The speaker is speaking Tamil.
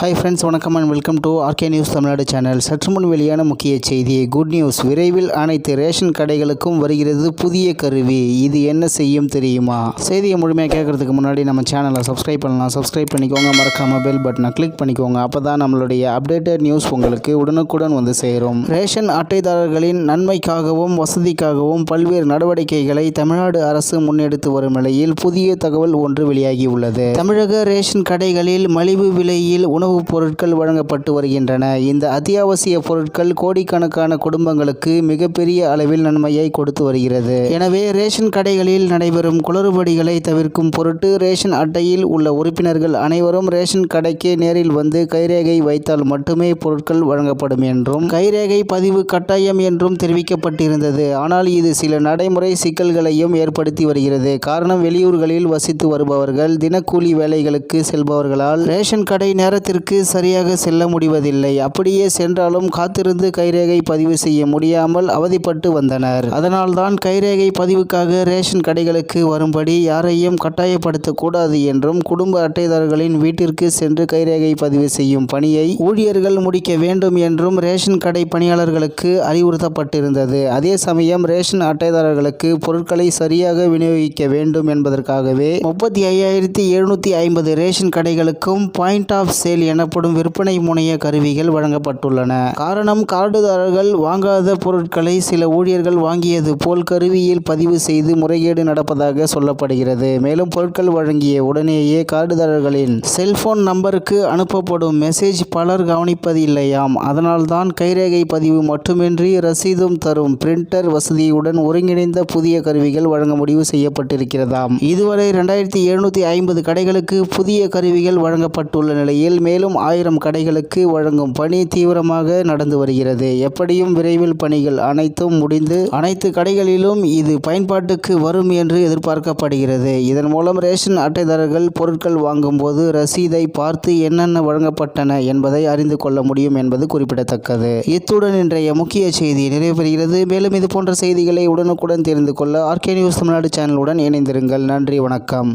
ஹாய் ஃப்ரெண்ட்ஸ், வணக்கம் and welcome to RK news Tamil Nadu channel. சற்று முன் வெளியான முக்கிய செய்தி. குட் நியூஸ், விரைவில் அனைத்து ரேஷன் கடைகளுக்கும் வருகிறது புதிய கருவி. இது என்ன செய்யும் தெரியுமா? செய்தியை முழுமையாக கேட்கறதுக்கு முன்னாடி நம்ம சேனலை சப்ஸ்கிரைப் பண்ணலாம். சப்ஸ்கிரைப் பண்ணிக்கோங்க, மறக்காம பெல் பட்டனை கிளிக் பண்ணிக்கோங்க. அப்போ தான் நம்மளுடைய அப்டேட்டட் நியூஸ் உங்களுக்கு உடனுக்குடன் வந்து சேரும். ரேஷன் அட்டைதாரர்களின் நன்மைக்காகவும் வசதிக்காகவும் பல்வேறு நடவடிக்கைகளை தமிழ்நாடு அரசு முன்னெடுத்து வரும் நிலையில் புதிய தகவல் ஒன்று வெளியாகியுள்ளது. தமிழக ரேஷன் கடைகளில் மலிவு விலையில் உணவுப் பொருட்கள் வழங்கப்பட்டு வருகின்றன. இந்த அத்தியாவசிய பொருட்கள் கோடிக்கணக்கான குடும்பங்களுக்கு மிகப்பெரிய அளவில் நன்மையை கொடுத்து வருகிறது. எனவே ரேஷன் கடைகளில் நடைபெறும் குளறுபடிகளை தவிர்க்கும் பொருட்டு ரேஷன் அட்டையில் உள்ள உறுப்பினர்கள் அனைவரும் ரேஷன் கடைக்கு நேரில் வந்து கைரேகை வைத்தால் மட்டுமே பொருட்கள் வழங்கப்படும் என்றும் கைரேகை பதிவு கட்டாயம் என்றும் தெரிவிக்கப்பட்டிருந்தது. ஆனால் இது சில நடைமுறை சிக்கல்களையும் ஏற்படுத்தி வருகிறது. காரணம், வெளியூர்களில் வசித்து வருபவர்கள், தினக்கூலி வேலைகளுக்கு செல்பவர்களால் ரேஷன் கடை நேரத்திற்கு சரியாக செல்ல முடிவதில்லை. அப்படியே சென்றாலும் காத்திருந்து கைரேகை பதிவு செய்ய முடியாமல் அவதிப்பட்டு வந்தனர். அதனால்தான் கைரேகை பதிவுக்காக ரேஷன் கடைகளுக்கு வரும்படி யாரையும் கட்டாயப்படுத்தக்கூடாது என்றும் குடும்ப அட்டைதாரர்களின் வீட்டிற்கு சென்று கைரேகை பதிவு செய்யும் பணியை ஊழியர்கள் முடிக்க வேண்டும் என்றும் ரேஷன் கடை பணியாளர்களுக்கு அறிவுறுத்தப்பட்டிருந்தது. அதே சமயம் ரேஷன் அட்டைதாரர்களுக்கு பொருட்களை சரியாக விநியோகிக்க வேண்டும் என்பதற்காகவே 35,750 ரேஷன் கடைகளுக்கும் பாயிண்ட் ஆஃப் சேல் எனப்படும் விற்பனை முனைய கருவிகள் வழங்கப்பட்டுள்ளன. காரணம், கார்டுதாரர்கள் வாங்காத பொருட்களை சில ஊழியர்கள் வாங்கியது போல் கருவியில் பதிவு செய்து முறைகேடு நடப்பதாக சொல்லப்படுகிறது. மேலும் பொருட்கள் வழங்கிய உடனேயே கார்டுதாரர்களின் செல்போன் நம்பருக்கு அனுப்பப்படும் மெசேஜ் பலர் கவனிப்பது இல்லையாம். அதனால்தான் கைரேகை பதிவு மட்டுமின்றி ரசீதும் தரும் பிரிண்டர் வசதியுடன் ஒருங்கிணைந்த புதிய கருவிகள் வழங்க முடிவு செய்யப்பட்டிருக்கிறதாம். இதுவரை 2750 கடைகளுக்கு புதிய கருவிகள் வழங்கப்பட்டுள்ள நிலையில் மேலும் 1000 கடைகளுக்கு வழங்கும் பணி தீவிரமாக நடந்து வருகிறது. எப்படியும் விரைவில் பணிகள் அனைத்தும் முடிந்து அனைத்து கடைகளிலும் இது பயன்பாட்டுக்கு வரும் என்று எதிர்பார்க்கப்படுகிறது. இதன் மூலம் ரேஷன் அட்டைதாரர்கள் பொருட்கள் வாங்கும் போது ரசீதை பார்த்து என்னென்ன வழங்கப்பட்டன என்பதை அறிந்து கொள்ள முடியும் என்பது குறிப்பிடத்தக்கது. இத்துடன் இன்றைய முக்கிய செய்தி நிறைவு பெறுகிறது. மேலும் இது போன்ற செய்திகளை உடனுக்குடன் தெரிந்து கொள்ள ஆர்கே நியூஸ் தமிழ்நாடு சேனலுடன் இணைந்திருங்கள். நன்றி, வணக்கம்.